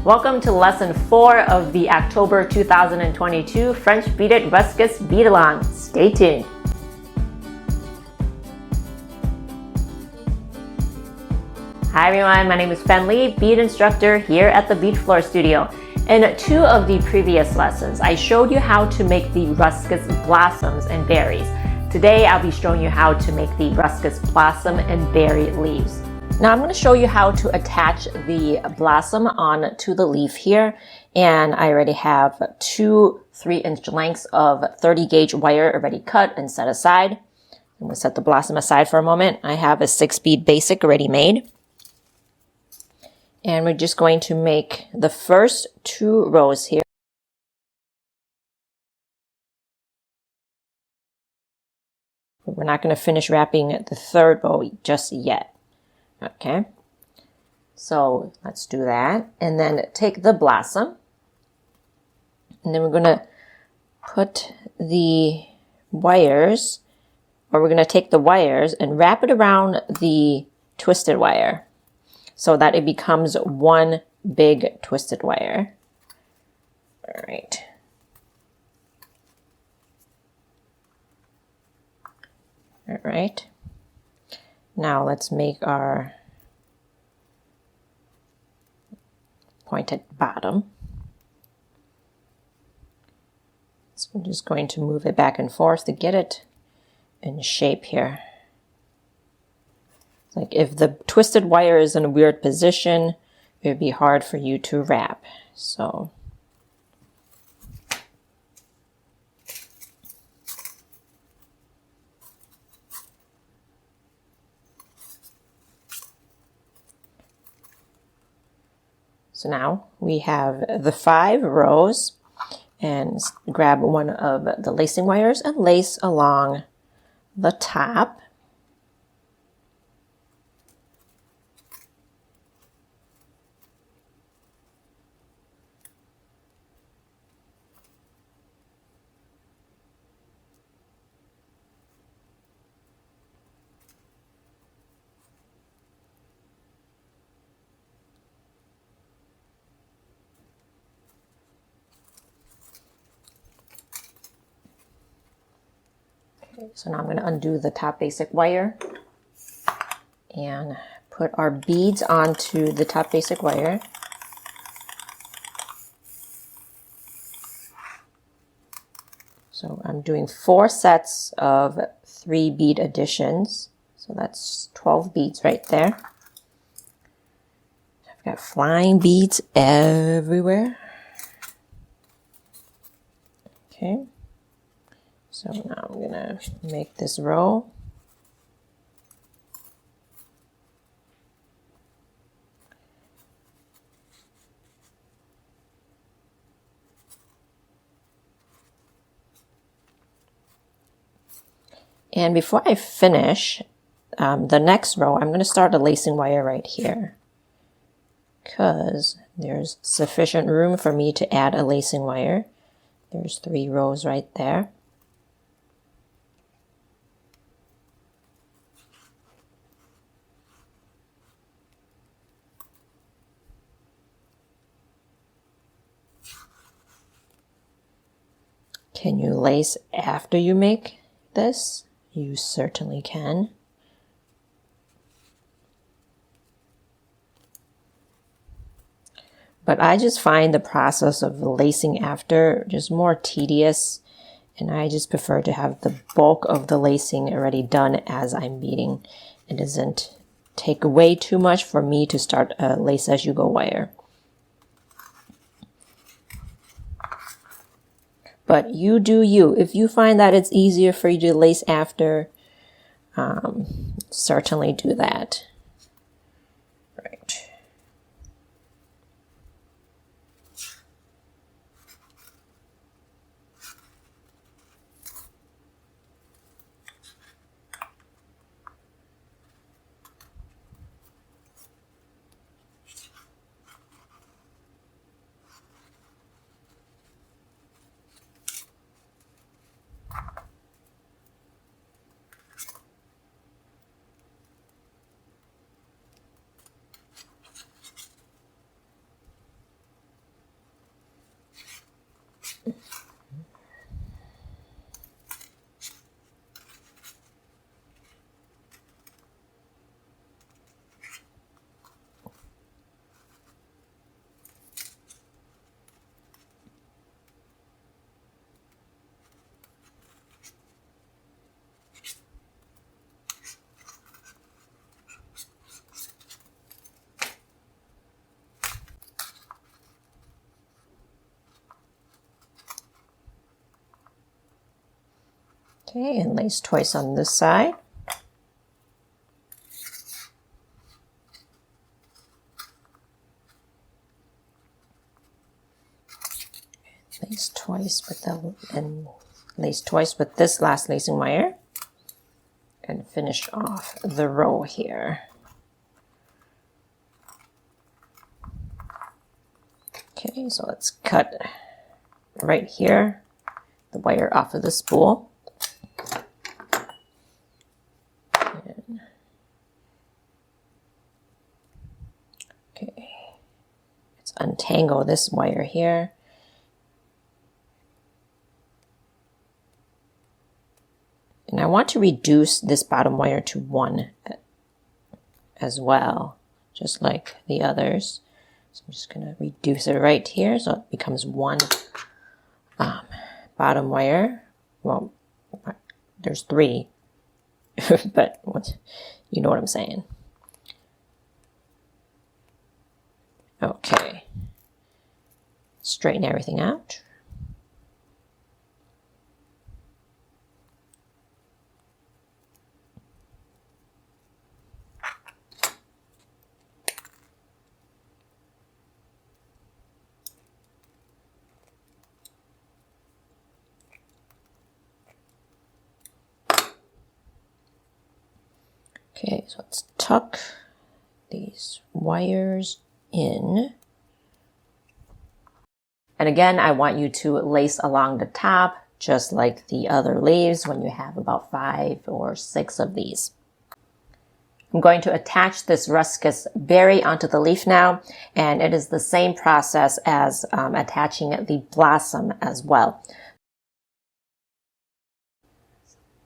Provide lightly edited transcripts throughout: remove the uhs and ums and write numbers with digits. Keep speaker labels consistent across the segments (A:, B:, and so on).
A: Welcome to lesson 4 of the October 2022 French beaded Ruscus Bead-along. Stay tuned. Hi everyone, my name is Fen Lee, bead instructor here at the Bead Flora studio. In 2 of the previous lessons, I showed you how to make the Ruscus blossoms and berries. Today, I'll be showing you how to make the Ruscus blossom and berry leaves. Now I'm going to show you how to attach the blossom on to the leaf here. And I already have 2 3-inch lengths of 30 gauge wire already cut and set aside. I'm going to set the blossom aside for a moment. I have a 6 bead basic already made. And we're just going to make the first 2 rows here. We're not going to finish wrapping the 3rd row just yet. Okay, so let's do that. And then take the blossom. And then we're going to put the wires, or we're going to take the wires and wrap it around the twisted wire so that it becomes one big twisted wire. All right. All right. Now let's make our pointed bottom. So I'm just going to move it back and forth to get it in shape here. Like if the twisted wire is in a weird position, it would be hard for you to wrap. So now we have the 5 rows, and grab one of the lacing wires and lace along the top. So now I'm going to undo the top basic wire and put our beads onto the top basic wire. So I'm doing 4 sets of 3 bead additions. So that's 12 beads right there. I've got flying beads everywhere. Okay. So now I'm going to make this row. And before I finish the next row, I'm going to start a lacing wire right here, because there's sufficient room for me to add a lacing wire. There's 3 rows right there. Can you lace after you make this? You certainly can. But I just find the process of lacing after just more tedious, and I just prefer to have the bulk of the lacing already done as I'm beading. It doesn't take way too much for me to start a lace as you go wire. But you do you. If you find that it's easier for you to lace after, certainly do that. Right. Okay, and lace twice on this side. Lace twice with lace twice with this last lacing wire, and finish off the row here. Okay, so let's cut right here the wire off of the spool. And, okay, let's untangle this wire here. And I want to reduce this bottom wire to 1 as well, just like the others. So I'm just going to reduce it right here so it becomes 1 bottom wire. Well, there's 3, but you know what I'm saying. Okay. Straighten everything out. Okay, so let's tuck these wires in. And again, I want you to lace along the top, just like the other leaves when you have about 5 or 6 of these. I'm going to attach this Ruscus berry onto the leaf now, and it is the same process as attaching the blossom as well.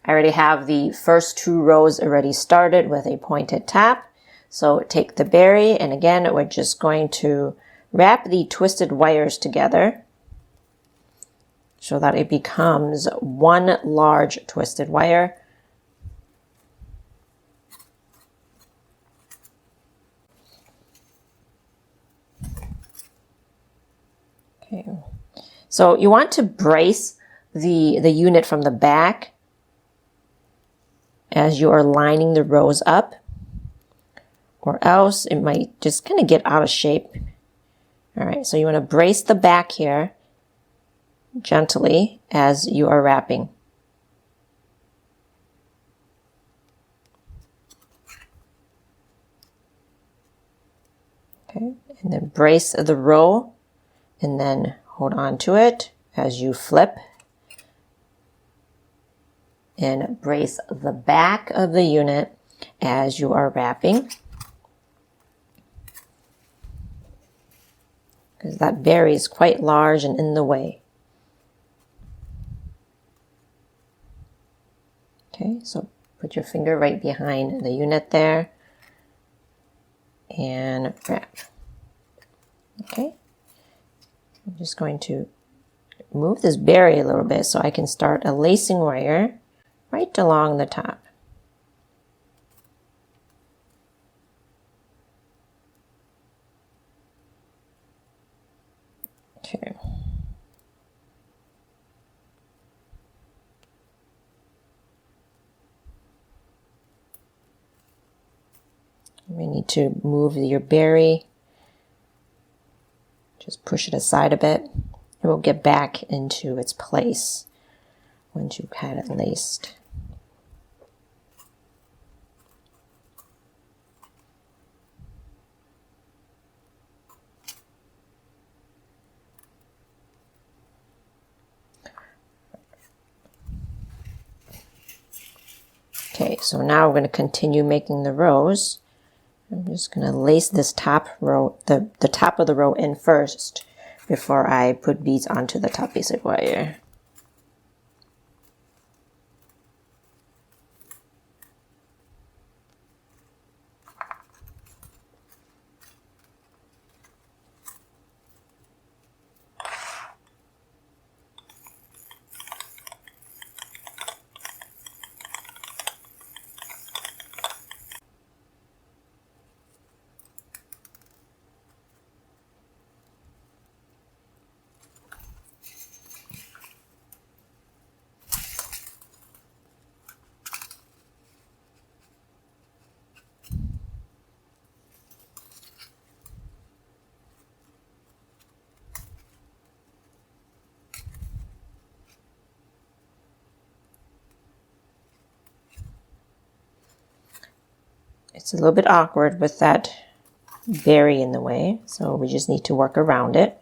A: I already have the first 2 rows already started with a pointed top. So take the berry, and again, we're just going to wrap the twisted wires together so that it becomes 1 large twisted wire. Okay. So you want to brace the unit from the back as you are lining the rows up, or else it might just kind of get out of shape. All right, so you want to brace the back here gently as you are wrapping. Okay, and then brace the row, and then hold on to it as you flip. And brace the back of the unit as you are wrapping, because that berry is quite large and in the way. Okay, so put your finger right behind the unit there and wrap. Okay, I'm just going to move this berry a little bit so I can start a lacing wire right along the top. Okay. We need to move your berry. Just push it aside a bit. It will get back into its place once you've had it laced. Okay, so now we're going to continue making the rows. I'm just going to lace this top row, the top of the row in first before I put beads onto the top basic wire. It's a little bit awkward with that berry in the way, so we just need to work around it.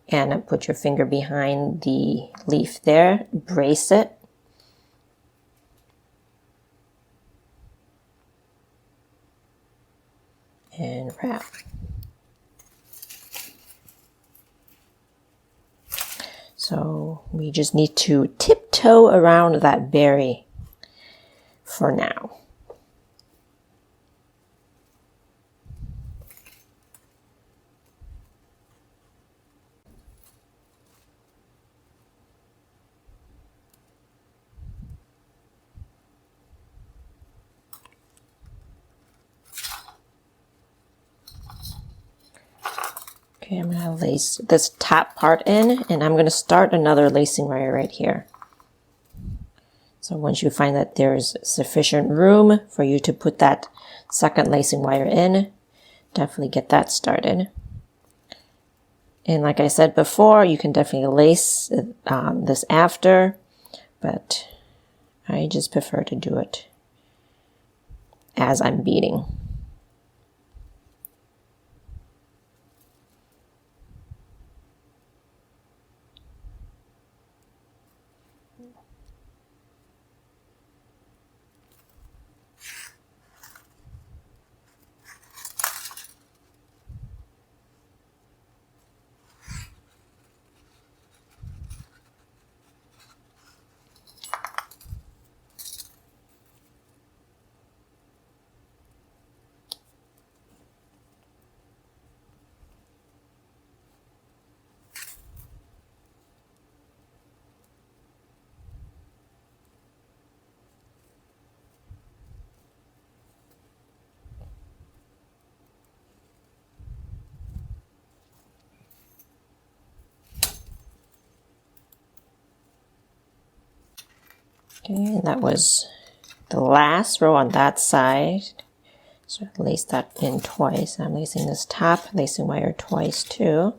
A: And put your finger behind the leaf there, brace it. And wrap. So we just need to tiptoe around that berry for now. Okay, I'm going to lace this top part in, and I'm going to start another lacing wire right here. So once you find that there's sufficient room for you to put that second lacing wire in, definitely get that started. And like I said before, you can definitely lace this after, but I just prefer to do it as I'm beading. Okay, and that was the last row on that side. So I lace that in twice. I'm lacing this top lacing wire twice too.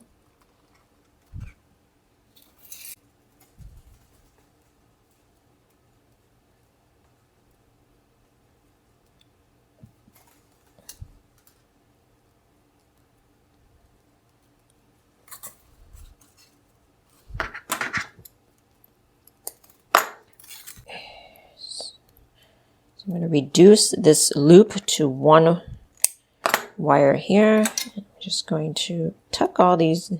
A: I'm going to reduce this loop to one wire here. I'm just going to tuck all these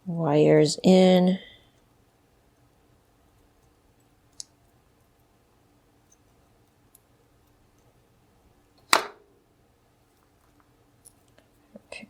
A: wires in. Okay.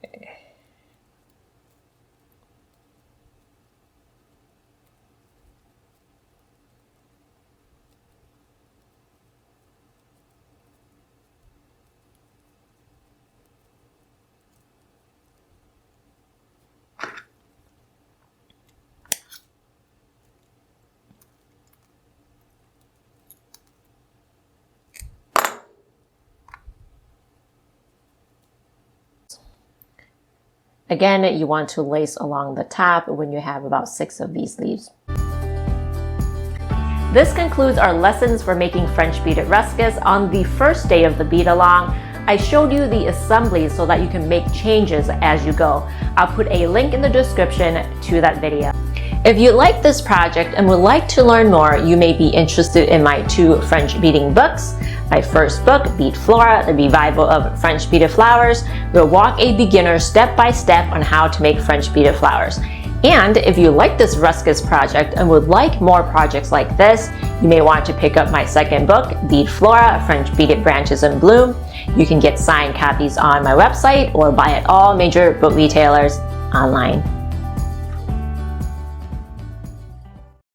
A: Again, you want to lace along the top when you have about 6 of these leaves. This concludes our lessons for making French beaded Ruscus. On the first day of the bead-along, I showed you the assembly so that you can make changes as you go. I'll put a link in the description to that video. If you like this project and would like to learn more, you may be interested in my 2 French beading books. My first book, Bead Flora, The Revival of French Beaded Flowers, will walk a beginner step by step on how to make French beaded flowers. And if you like this Ruscus project and would like more projects like this, you may want to pick up my second book, Bead Flora, French Beaded Branches in Bloom. You can get signed copies on my website or buy at all major book retailers online.